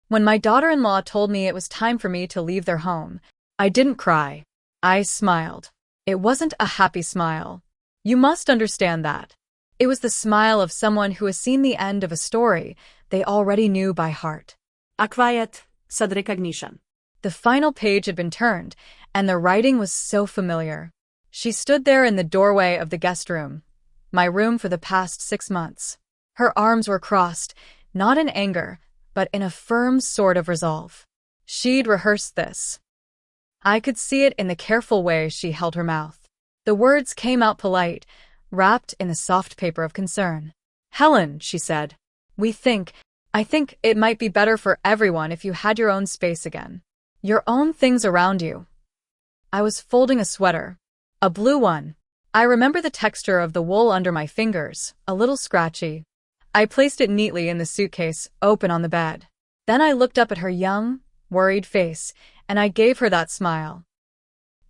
When my daughter-in-law told me it was time for me to leave their home, I didn't cry. I smiled. It wasn't a happy smile. You must understand that. It was the smile of someone who has seen the end of a story they already knew by heart. A quiet, sad recognition. The final page had been turned, and the writing was so familiar. She stood there in the doorway of the guest room, my room for the past 6 months. Her arms were crossed, not in anger, but in a firm sort of resolve. She'd rehearsed this. I could see it in the careful way she held her mouth. The words came out polite, wrapped in the soft paper of concern. "Helen," she said, I think it might be better for everyone if you had your own space again. Your own things around you." I was folding a sweater. A blue one. I remember the texture of the wool under my fingers, a little scratchy. I placed it neatly in the suitcase, open on the bed. Then I looked up at her young, worried face, and I gave her that smile.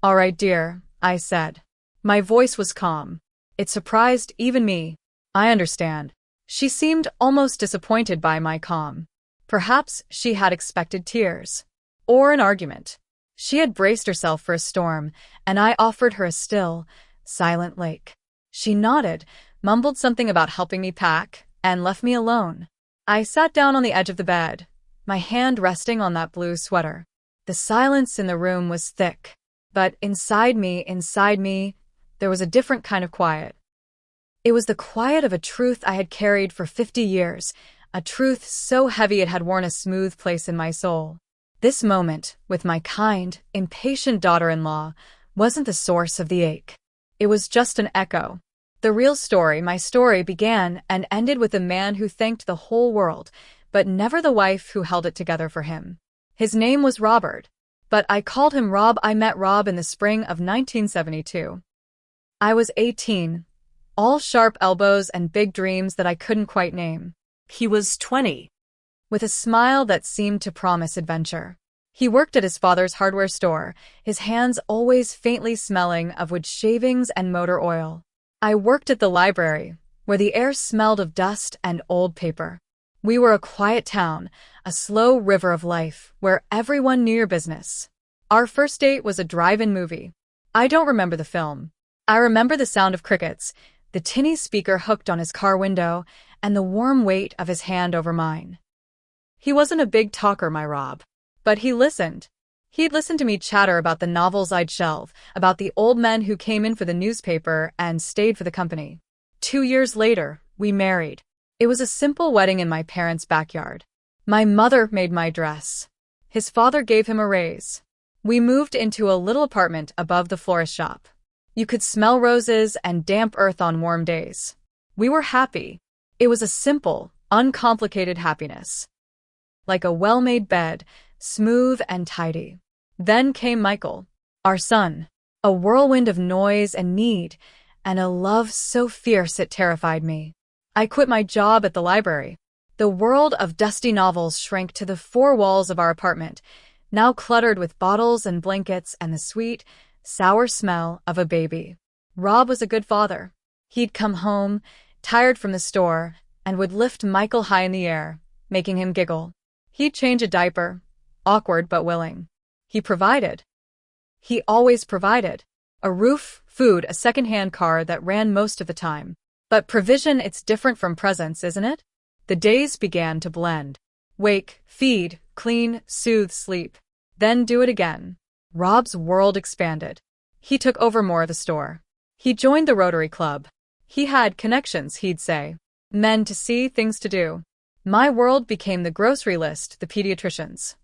"All right, dear," I said. My voice was calm. It surprised even me. "I understand." She seemed almost disappointed by my calm. Perhaps she had expected tears. Or an argument. She had braced herself for a storm, and I offered her a still, silent lake. She nodded, mumbled something about helping me pack, and left me alone. I sat down on the edge of the bed, my hand resting on that blue sweater. The silence in the room was thick, but inside me, there was a different kind of quiet. It was the quiet of a truth I had carried for 50 years, a truth so heavy it had worn a smooth place in my soul. This moment, with my kind, impatient daughter-in-law, wasn't the source of the ache. It was just an echo. The real story, my story, began and ended with a man who thanked the whole world, but never the wife who held it together for him. His name was Robert, but I called him Rob. I met Rob in the spring of 1972. I was 18, all sharp elbows and big dreams that I couldn't quite name. He was 20. With a smile that seemed to promise adventure. He worked at his father's hardware store, his hands always faintly smelling of wood shavings and motor oil. I worked at the library, where the air smelled of dust and old paper. We were a quiet town, a slow river of life, where everyone knew your business. Our first date was a drive-in movie. I don't remember the film. I remember the sound of crickets, the tinny speaker hooked on his car window, and the warm weight of his hand over mine. He wasn't a big talker, my Rob. But he listened. He'd listen to me chatter about the novels I'd shelve, about the old men who came in for the newspaper and stayed for the company. 2 years later, we married. It was a simple wedding in my parents' backyard. My mother made my dress. His father gave him a raise. We moved into a little apartment above the florist shop. You could smell roses and damp earth on warm days. We were happy. It was a simple, uncomplicated happiness. Like a well-made bed, smooth and tidy. Then came Michael, our son, a whirlwind of noise and need, and a love so fierce it terrified me. I quit my job at the library. The world of dusty novels shrank to the 4 walls of our apartment, now cluttered with bottles and blankets and the sweet, sour smell of a baby. Rob was a good father. He'd come home, tired from the store, and would lift Michael high in the air, making him giggle. He'd change a diaper, awkward but willing. He provided. He always provided. A roof, food, a second-hand car that ran most of the time. But provision, it's different from presence, isn't it? The days began to blend. Wake, feed, clean, soothe, sleep. Then do it again. Rob's world expanded. He took over more of the store. He joined the Rotary Club. He had connections, he'd say. Men to see, things to do. My world became the grocery list, the pediatricians.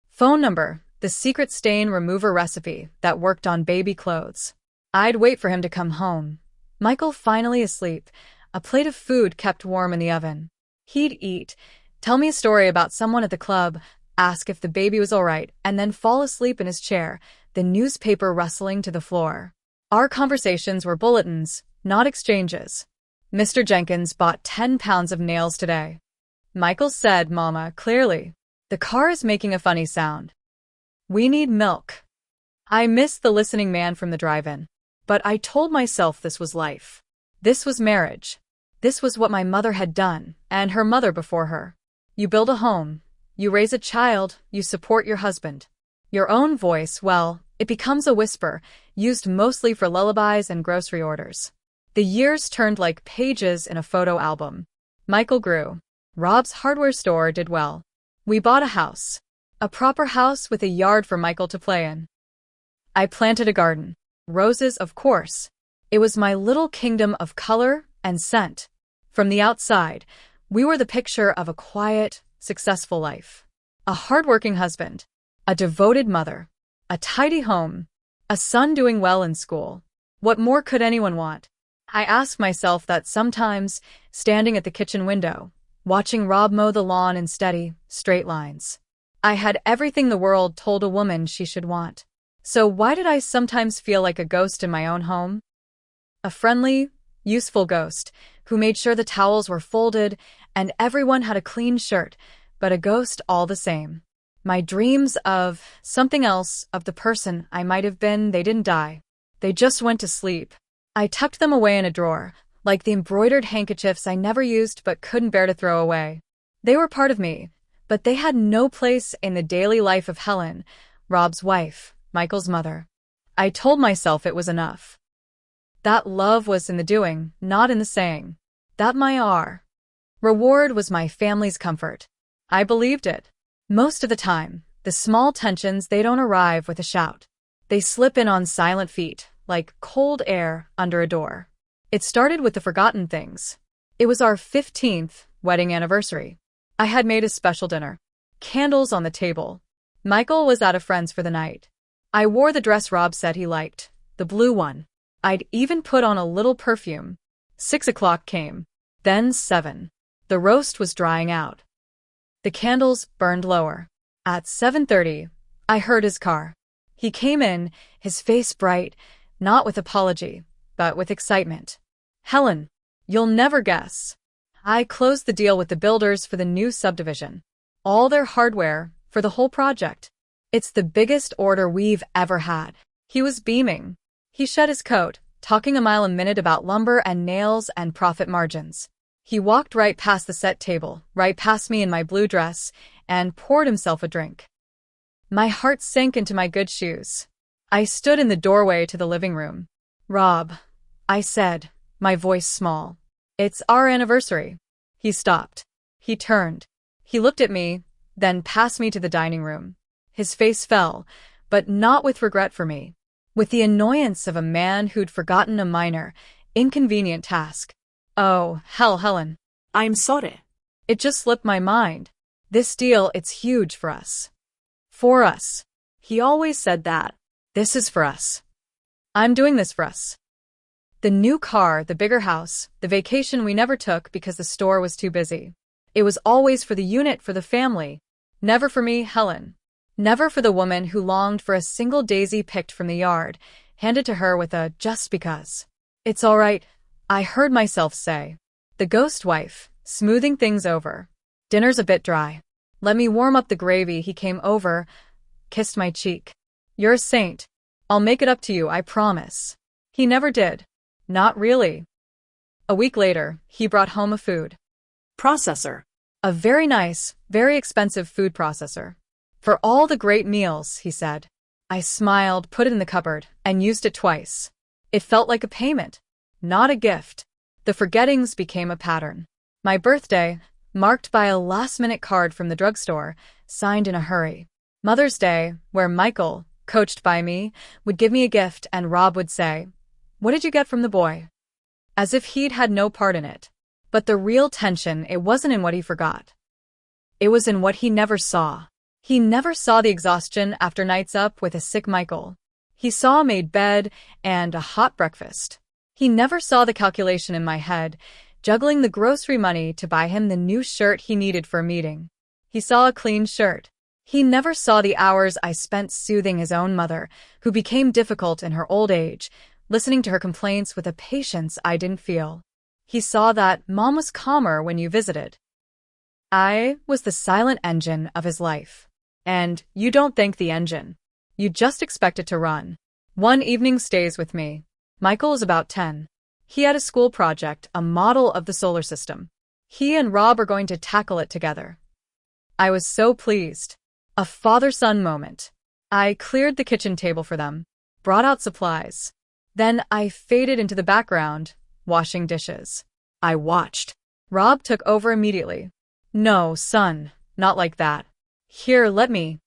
Phone number, the secret stain remover recipe that worked on baby clothes. I'd wait for him to come home. Michael finally asleep, a plate of food kept warm in the oven. He'd eat, tell me a story about someone at the club, ask if the baby was all right, and then fall asleep in his chair, the newspaper rustling to the floor. Our conversations were bulletins, not exchanges. "Mr. Jenkins bought 10 pounds of nails today." Michael said, "Mama, clearly. The car is making a funny sound. We need milk." I missed the listening man from the drive-in. But I told myself this was life. This was marriage. This was what my mother had done, and her mother before her. You build a home. You raise a child, you support your husband. Your own voice, well, it becomes a whisper, used mostly for lullabies and grocery orders. The years turned like pages in a photo album. Michael grew. Rob's hardware store did well. We bought a house. A proper house with a yard for Michael to play in. I planted a garden. Roses, of course. It was my little kingdom of color and scent. From the outside, we were the picture of a quiet, successful life. A hardworking husband. A devoted mother. A tidy home. A son doing well in school. What more could anyone want? I ask myself that sometimes, standing at the kitchen window, watching Rob mow the lawn in steady, straight lines. I had everything the world told a woman she should want. So why did I sometimes feel like a ghost in my own home? A friendly, useful ghost who made sure the towels were folded and everyone had a clean shirt, but a ghost all the same. My dreams of something else, of the person I might have been, they didn't die. They just went to sleep. I tucked them away in a drawer, like the embroidered handkerchiefs I never used but couldn't bear to throw away. They were part of me, but they had no place in the daily life of Helen, Rob's wife, Michael's mother. I told myself it was enough. That love was in the doing, not in the saying. That my reward was my family's comfort. I believed it. Most of the time, the small tensions, they don't arrive with a shout. They slip in on silent feet, like cold air under a door. It started with the forgotten things. It was our 15th wedding anniversary. I had made a special dinner. Candles on the table. Michael was out of friends for the night. I wore the dress Rob said he liked, the blue one. I'd even put on a little perfume. 6 o'clock came. Then 7. The roast was drying out. The candles burned lower. At 7:30, I heard his car. He came in, his face bright, not with apology, but with excitement. Helen, you'll never guess. I closed the deal with the builders for the new subdivision. All their hardware for the whole project. It's the biggest order we've ever had. He was beaming. He shed his coat, talking a mile a minute about lumber and nails and profit margins. He walked right past the set table, right past me in my blue dress, and poured himself a drink. My heart sank into my good shoes. I stood in the doorway to the living room. Rob, I said, my voice small. It's our anniversary. He stopped. He turned. He looked at me, then passed me to the dining room. His face fell, but not with regret for me. With the annoyance of a man who'd forgotten a minor, inconvenient task. Oh, hell, Helen. I'm sorry. It just slipped my mind. This deal, it's huge for us. For us. He always said that. This is for us. I'm doing this for us. The new car, the bigger house, the vacation we never took because the store was too busy. It was always for the unit, for the family. Never for me, Helen. Never for the woman who longed for a single daisy picked from the yard, handed to her with a just because. It's all right, I heard myself say. The ghost wife, smoothing things over. Dinner's a bit dry. Let me warm up the gravy. He came over, kissed my cheek. You're a saint. I'll make it up to you, I promise. He never did. Not really. A week later, he brought home a food Processor. a very nice, very expensive food processor. For all the great meals, he said. I smiled, put it in the cupboard, and used it twice. It felt like a payment, not a gift. The forgettings became a pattern. My birthday, marked by a last-minute card from the drugstore, signed in a hurry. Mother's Day, where Michael, coached by me, would give me a gift and Rob would say, "What did you get from the boy?" As if he'd had no part in it. But the real tension, it wasn't in what he forgot. It was in what he never saw. He never saw the exhaustion after nights up with a sick Michael. He saw a made bed and a hot breakfast. He never saw the calculation in my head, juggling the grocery money to buy him the new shirt he needed for a meeting. He saw a clean shirt. He never saw the hours I spent soothing his own mother, who became difficult in her old age, listening to her complaints with a patience I didn't feel. He saw that Mom was calmer when you visited. I was the silent engine of his life. And you don't thank the engine. You just expect it to run. One evening stays with me. Michael is about 10. He had a school project, a model of the solar system. He and Rob are going to tackle it together. I was so pleased. A father-son moment. I cleared the kitchen table for them, brought out supplies. Then I faded into the background, washing dishes. I watched. Rob took over immediately. No, son, not like that. Here, let me.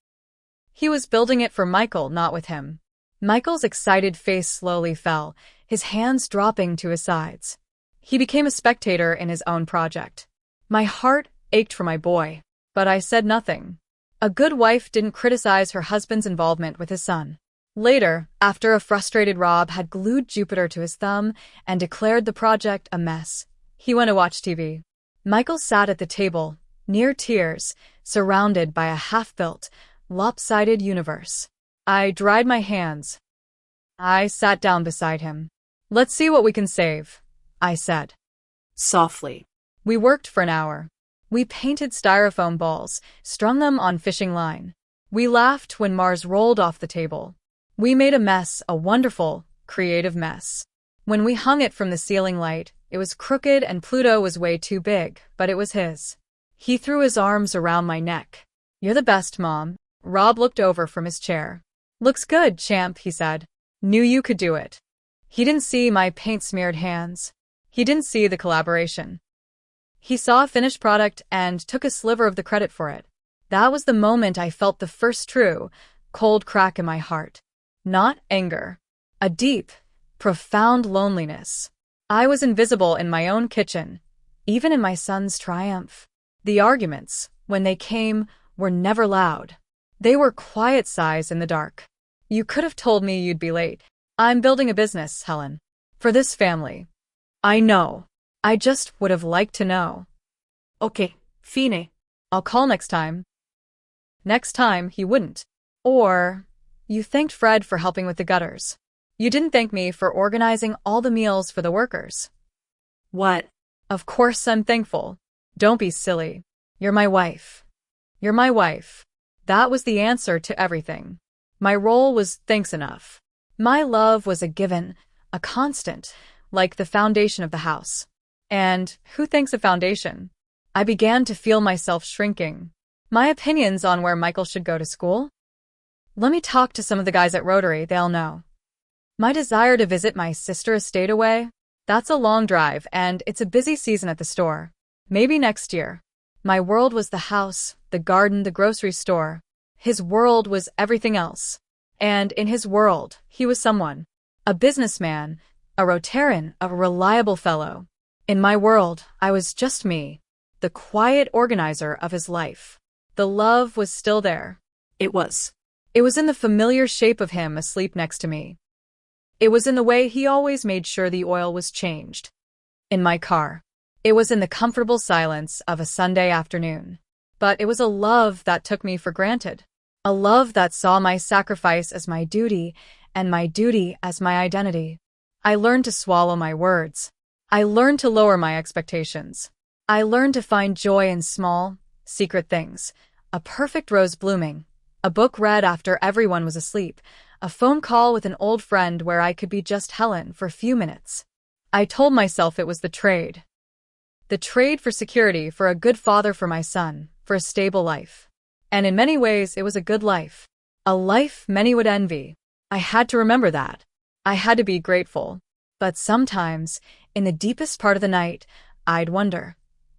He was building it for Michael, not with him. Michael's excited face slowly fell, his hands dropping to his sides. He became a spectator in his own project. My heart ached for my boy, but I said nothing. A good wife didn't criticize her husband's involvement with his son. Later, after a frustrated Rob had glued Jupiter to his thumb and declared the project a mess, he went to watch TV. Michael sat at the table, near tears, surrounded by a half-built, lopsided universe. I dried my hands. I sat down beside him. Let's see what we can save, I said. Softly. We worked for an hour. We painted styrofoam balls, strung them on fishing line. We laughed when Mars rolled off the table. We made a mess, a wonderful, creative mess. When we hung it from the ceiling light, it was crooked and Pluto was way too big, but it was his. He threw his arms around my neck. You're the best, Mom. Rob looked over from his chair. Looks good, champ, he said. Knew you could do it. He didn't see my paint-smeared hands. He didn't see the collaboration. He saw a finished product and took a sliver of the credit for it. That was the moment I felt the first true, cold crack in my heart. Not anger. A deep, profound loneliness. I was invisible in my own kitchen, even in my son's triumph. The arguments, when they came, were never loud. They were quiet sighs in the dark. You could have told me you'd be late. I'm building a business, Helen. For this family. I know. I just would have liked to know. Okay, fine. I'll call next time. Next time, he wouldn't. Or, you thanked Fred for helping with the gutters. You didn't thank me for organizing all the meals for the workers. What? Of course I'm thankful. Don't be silly. You're my wife. You're my wife. That was the answer to everything. My role was thanks enough. My love was a given, a constant, like the foundation of the house. And who thanks a foundation? I began to feel myself shrinking. My opinions on where Michael should go to school? Let me talk to some of the guys at Rotary, they'll know. My desire to visit my sister stayed away. That's a long drive, and it's a busy season at the store. Maybe next year. My world was the house, the garden, the grocery store. His world was everything else. And in his world, he was someone. A businessman, a Rotarian, a reliable fellow. In my world, I was just me, the quiet organizer of his life. The love was still there. It was. It was in the familiar shape of him asleep next to me. It was in the way he always made sure the oil was changed. In my car. It was in the comfortable silence of a Sunday afternoon. But it was a love that took me for granted. A love that saw my sacrifice as my duty and my duty as my identity. I learned to swallow my words. I learned to lower my expectations. I learned to find joy in small, secret things. A perfect rose blooming. A book read after everyone was asleep. A phone call with an old friend where I could be just Helen for a few minutes. I told myself it was the trade. The trade for security, for a good father for my son, for a stable life. And in many ways, it was a good life. A life many would envy. I had to remember that. I had to be grateful. But sometimes, in the deepest part of the night, I'd wonder,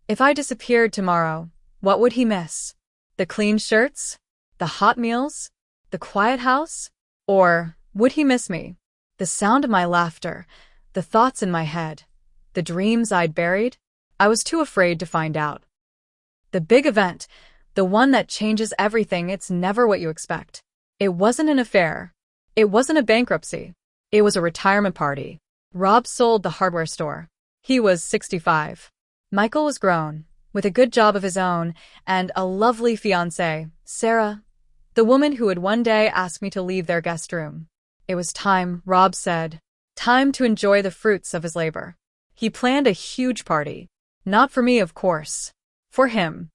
if I disappeared tomorrow, what would he miss? The clean shirts? The hot meals? The quiet house? Or would he miss me? The sound of my laughter, the thoughts in my head, the dreams I'd buried? I was too afraid to find out. The big event, the one that changes everything, it's never what you expect. It wasn't an affair. It wasn't a bankruptcy. It was a retirement party. Rob sold the hardware store. He was 65. Michael was grown, with a good job of his own, and a lovely fiancée, Sarah, the woman who would one day ask me to leave their guest room. It was time, Rob said. Time to enjoy the fruits of his labor. He planned a huge party. Not for me, of course. For him.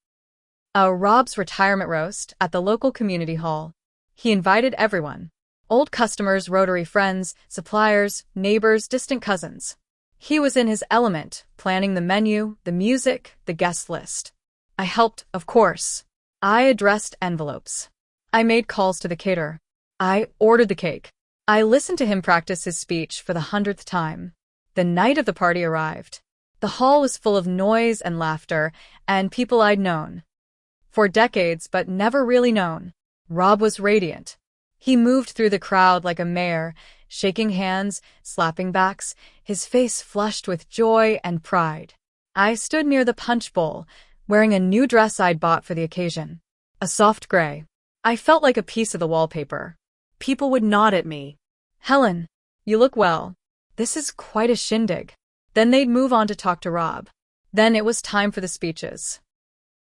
Rob's retirement roast at the local community hall. He invited everyone. Old customers, Rotary friends, suppliers, neighbors, distant cousins. He was in his element, planning the menu, the music, the guest list. I helped, of course. I addressed envelopes. I made calls to the caterer. I ordered the cake. I listened to him practice his speech for the 100th time. The night of the party arrived. The hall was full of noise and laughter, and people I'd known for decades but never really known. Rob was radiant. He moved through the crowd like a mayor, shaking hands, slapping backs, his face flushed with joy and pride. I stood near the punch bowl, wearing a new dress I'd bought for the occasion. A soft gray. I felt like a piece of the wallpaper. People would nod at me. Helen, you look well. This is quite a shindig. Then they'd move on to talk to Rob. Then it was time for the speeches.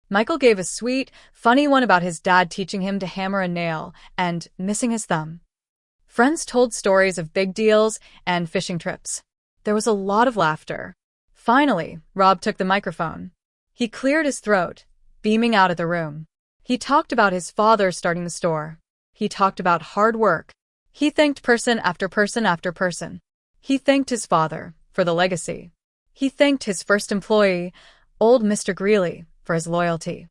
Michael gave a sweet, funny one about his dad teaching him to hammer a nail and missing his thumb. Friends told stories of big deals and fishing trips. There was a lot of laughter. Finally, Rob took the microphone. He cleared his throat, beaming out at the room. He talked about his father starting the store. He talked about hard work. He thanked person after person after person. He thanked his father for the legacy. He thanked his first employee, old Mr. Greeley, for his loyalty.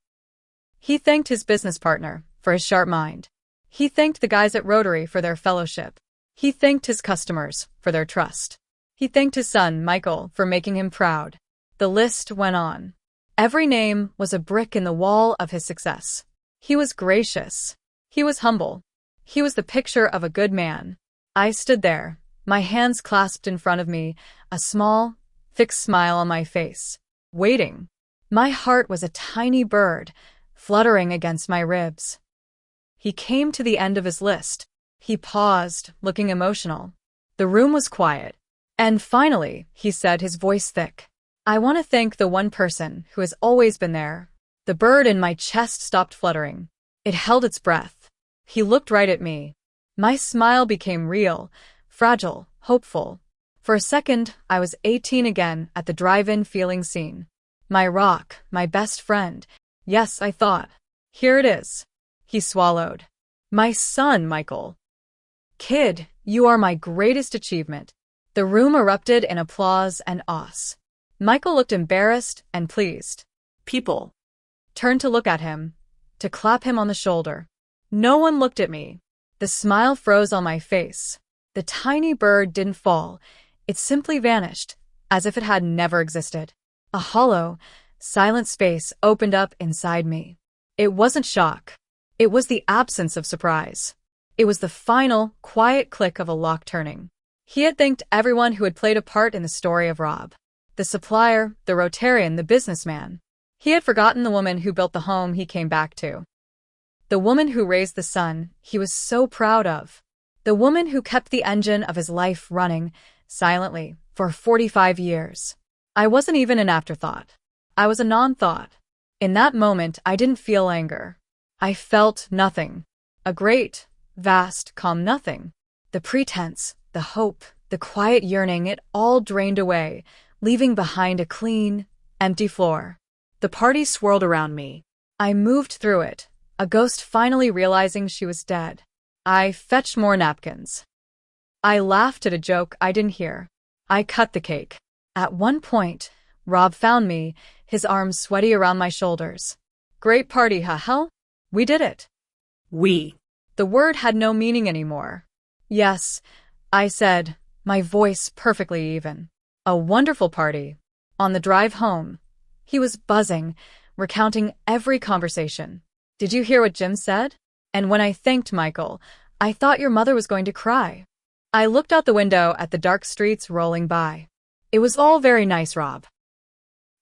He thanked his business partner for his sharp mind. He thanked the guys at Rotary for their fellowship. He thanked his customers for their trust. He thanked his son, Michael, for making him proud. The list went on. Every name was a brick in the wall of his success. He was gracious. He was humble. He was the picture of a good man. I stood there, my hands clasped in front of me, a small, fixed smile on my face, waiting. My heart was a tiny bird, fluttering against my ribs. He came to the end of his list. He paused, looking emotional. The room was quiet. And finally, he said, his voice thick, "I want to thank the one person who has always been there." The bird in my chest stopped fluttering. It held its breath. He looked right at me. My smile became real, fragile, hopeful. For a second, I was 18 again at the drive-in feeling seen. My rock, my best friend. Yes, I thought. Here it is. He swallowed. My son, Michael. Kid, you are my greatest achievement. The room erupted in applause and awes. Michael looked embarrassed and pleased. People turned to look at him, to clap him on the shoulder. No one looked at me. The smile froze on my face. The tiny bird didn't fall. It simply vanished, as if it had never existed. A hollow, silent space opened up inside me. It wasn't shock. It was the absence of surprise. It was the final, quiet click of a lock turning. He had thanked everyone who had played a part in the story of Rob. The supplier, the Rotarian, the businessman. He had forgotten the woman who built the home he came back to. The woman who raised the son he was so proud of. The woman who kept the engine of his life running, silently, for 45 years. I wasn't even an afterthought. I was a non-thought. In that moment, I didn't feel anger. I felt nothing. A great, vast, calm nothing. The pretense, the hope, the quiet yearning, it all drained away, leaving behind a clean, empty floor. The party swirled around me. I moved through it, a ghost finally realizing she was dead. I fetched more napkins. I laughed at a joke I didn't hear. I cut the cake. At one point, Rob found me, his arms sweaty around my shoulders. Great party, huh? We did it. We. The word had no meaning anymore. Yes, I said, my voice perfectly even. A wonderful party. On the drive home, he was buzzing, recounting every conversation. Did you hear what Jim said? And when I thanked Michael, I thought your mother was going to cry. I looked out the window at the dark streets rolling by. It was all very nice, Rob.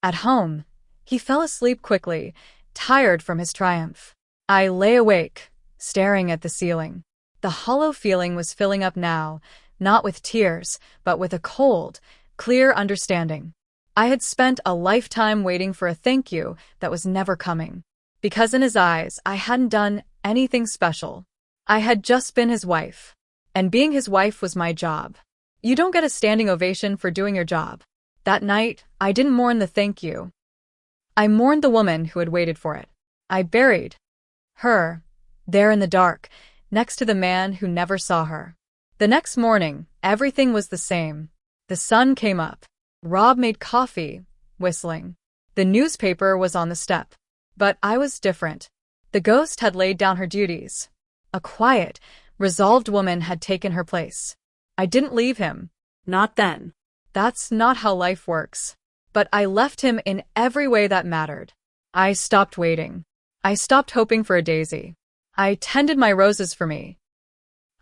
At home, he fell asleep quickly, tired from his triumph. I lay awake, staring at the ceiling. The hollow feeling was filling up now, not with tears, but with a cold, clear understanding. I had spent a lifetime waiting for a thank you that was never coming. Because in his eyes, I hadn't done anything special. I had just been his wife. And being his wife was my job. You don't get a standing ovation for doing your job. That night, I didn't mourn the thank you. I mourned the woman who had waited for it. I buried her, there in the dark, next to the man who never saw her. The next morning, everything was the same. The sun came up. Rob made coffee, whistling. The newspaper was on the step. But I was different. The ghost had laid down her duties. A quiet, resolved woman had taken her place. I didn't leave him. Not then. That's not how life works. But I left him in every way that mattered. I stopped waiting. I stopped hoping for a daisy. I tended my roses for me.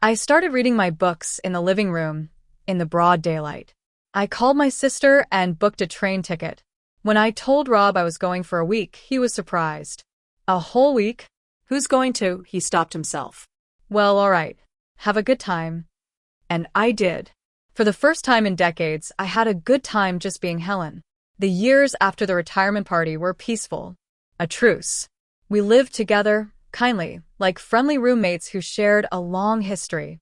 I started reading my books in the living room, in the broad daylight. I called my sister and booked a train ticket. When I told Rob I was going for a week, he was surprised. A whole week? Who's going to? He stopped himself. Well, all right. Have a good time. And I did. For the first time in decades, I had a good time just being Helen. The years after the retirement party were peaceful. A truce. We lived together, kindly, like friendly roommates who shared a long history.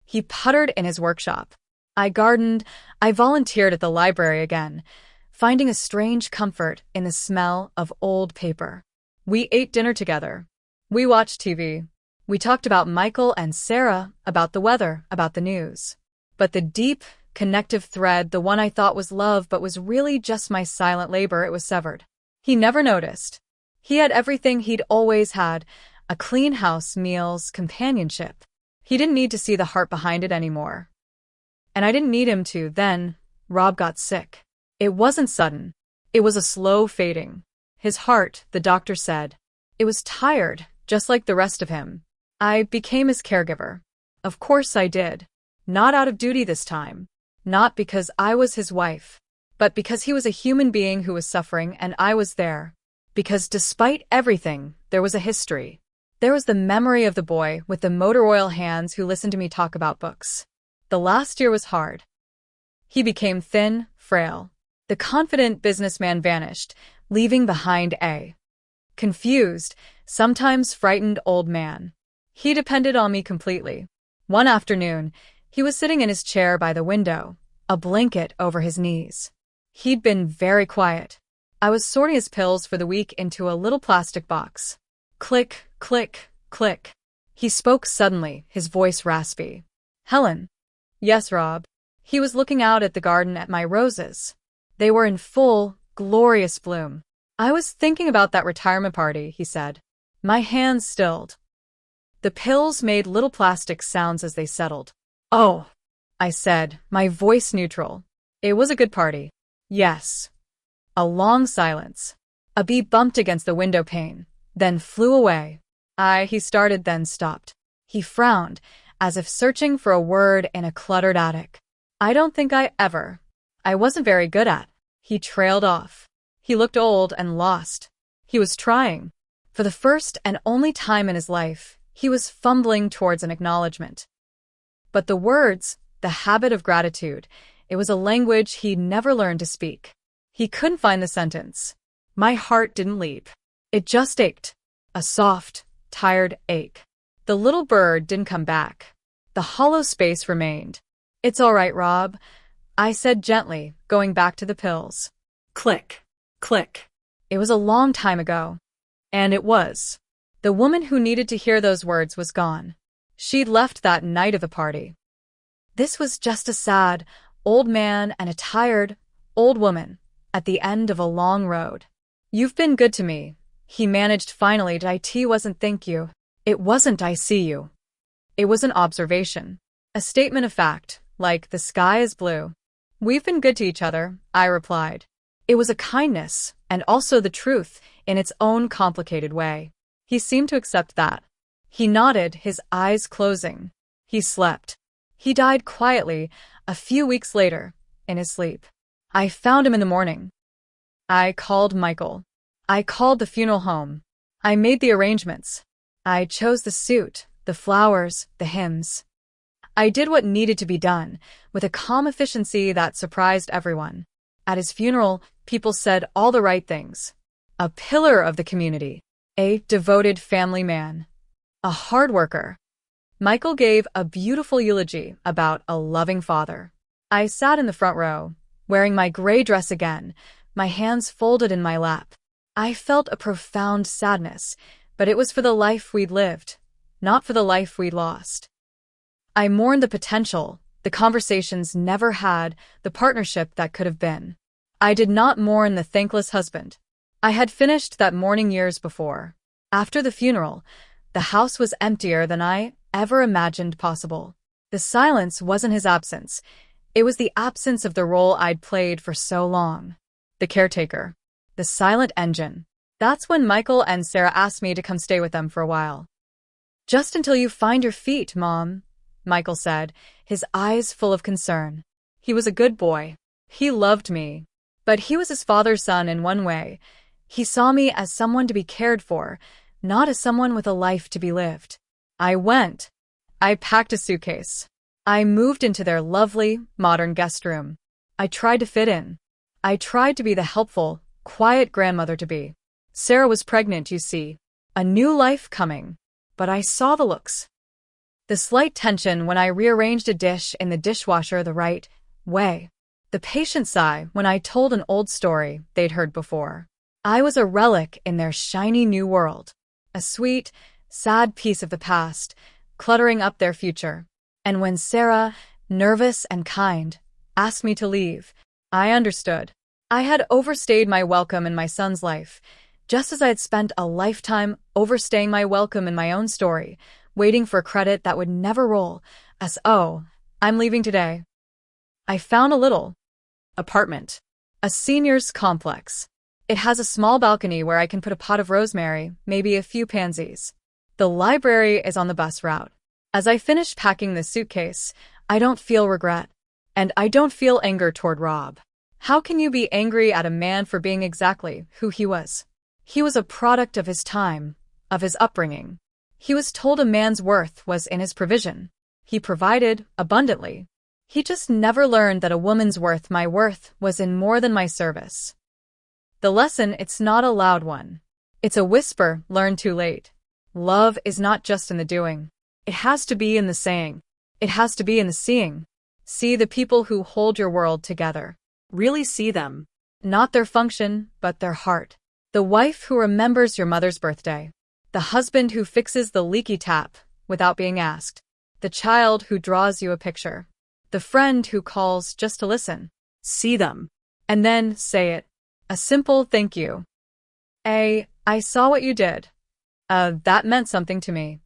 He puttered in his workshop. I gardened. I volunteered at the library again, finding a strange comfort in the smell of old paper. We ate dinner together. We watched TV. We talked about Michael and Sarah, about the weather, about the news. But the deep, connective thread, the one I thought was love but was really just my silent labor, it was severed. He never noticed. He had everything he'd always had, a clean house, meals, companionship. He didn't need to see the heart behind it anymore. And I didn't need him to. Then Rob got sick. It wasn't sudden. It was a slow fading. His heart, the doctor said. It was tired, just like the rest of him. I became his caregiver. Of course I did. Not out of duty this time. Not because I was his wife. But because he was a human being who was suffering and I was there. Because despite everything, there was a history. There was the memory of the boy with the motor oil hands who listened to me talk about books. The last year was hard. He became thin, frail. The confident businessman vanished, leaving behind a confused, sometimes frightened old man. He depended on me completely. One afternoon, he was sitting in his chair by the window, a blanket over his knees. He'd been very quiet. I was sorting his pills for the week into a little plastic box. Click, click, click. He spoke suddenly, his voice raspy. Helen. Yes, Rob. He was looking out at the garden at my roses. They were in full, glorious bloom. I was thinking about that retirement party, he said. My hands stilled. The pills made little plastic sounds as they settled. Oh, I said, my voice neutral. It was a good party. Yes. A long silence. A bee bumped against the window pane, then flew away. He started, then stopped. He frowned, as if searching for a word in a cluttered attic. I don't think I wasn't very good at. He trailed off. He looked old and lost. He was trying. For the first and only time in his life, he was fumbling towards an acknowledgement. But the words, the habit of gratitude, it was a language he'd never learned to speak. He couldn't find the sentence. My heart didn't leap. It just ached. A soft, tired ache. The little bird didn't come back. The hollow space remained. It's all right, Rob, I said gently, going back to the pills. Click, click. It was a long time ago. And it was. The woman who needed to hear those words was gone. She'd left that night of the party. This was just a sad, old man and a tired, old woman, at the end of a long road. You've been good to me, he managed finally. It wasn't thank you. It wasn't I see you. It was an observation. A statement of fact, like the sky is blue. We've been good to each other, I replied. It was a kindness, and also the truth, in its own complicated way. He seemed to accept that. He nodded, his eyes closing. He slept. He died quietly, a few weeks later, in his sleep. I found him in the morning. I called Michael. I called the funeral home. I made the arrangements. I chose the suit, the flowers, the hymns. I did what needed to be done, with a calm efficiency that surprised everyone. At his funeral, people said all the right things. A pillar of the community. A devoted family man. A hard worker. Michael gave a beautiful eulogy about a loving father. I sat in the front row, wearing my gray dress again, my hands folded in my lap. I felt a profound sadness, but it was for the life we'd lived, not for the life we'd lost. I mourned the potential, the conversations never had, the partnership that could have been. I did not mourn the thankless husband. I had finished that mourning years before. After the funeral, the house was emptier than I ever imagined possible. The silence wasn't his absence. It was the absence of the role I'd played for so long. The caretaker. The silent engine. That's when Michael and Sarah asked me to come stay with them for a while. "Just until you find your feet, Mom," Michael said, his eyes full of concern. He was a good boy. He loved me. But he was his father's son in one way. He saw me as someone to be cared for, not as someone with a life to be lived. I went. I packed a suitcase. I moved into their lovely, modern guest room. I tried to fit in. I tried to be the helpful, quiet grandmother to be. Sarah was pregnant, you see. A new life coming. But I saw the looks. The slight tension when I rearranged a dish in the dishwasher the right way. The patient sigh when I told an old story they'd heard before. I was a relic in their shiny new world. A sweet, sad piece of the past, cluttering up their future. And when Sarah, nervous and kind, asked me to leave, I understood. I had overstayed my welcome in my son's life, just as I had spent a lifetime overstaying my welcome in my own story, waiting for credit that would never roll, as, "Oh, I'm leaving today." I found a little apartment. A senior's complex. It has a small balcony where I can put a pot of rosemary, maybe a few pansies. The library is on the bus route. As I finish packing the suitcase, I don't feel regret. And I don't feel anger toward Rob. How can you be angry at a man for being exactly who he was? He was a product of his time, of his upbringing. He was told a man's worth was in his provision. He provided abundantly. He just never learned that a woman's worth, my worth, was in more than my service. The lesson, it's not a loud one. It's a whisper learned too late. Love is not just in the doing. It has to be in the saying. It has to be in the seeing. See the people who hold your world together. Really see them. Not their function, but their heart. The wife who remembers your mother's birthday. The husband who fixes the leaky tap without being asked. The child who draws you a picture. The friend who calls just to listen. See them. And then say it. A simple thank you. I saw what you did. That meant something to me.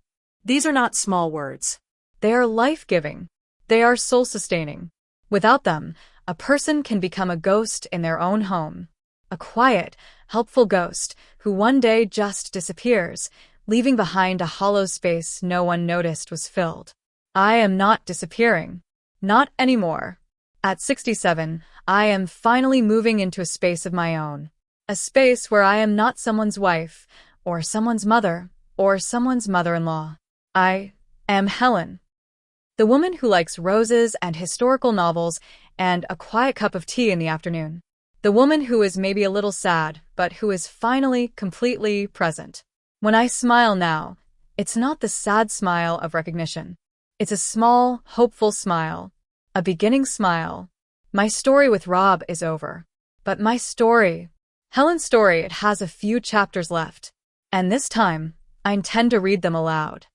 These are not small words. They are life-giving. They are soul-sustaining. Without them, a person can become a ghost in their own home. A quiet, helpful ghost who one day just disappears, leaving behind a hollow space no one noticed was filled. I am not disappearing. Not anymore. At 67, I am finally moving into a space of my own. A space where I am not someone's wife, or someone's mother, or someone's mother-in-law. I am Helen. The woman who likes roses and historical novels and a quiet cup of tea in the afternoon. The woman who is maybe a little sad, but who is finally completely present. When I smile now, it's not the sad smile of recognition. It's a small, hopeful smile. A beginning smile. My story with Rob is over. But my story, Helen's story, it has a few chapters left. And this time, I intend to read them aloud.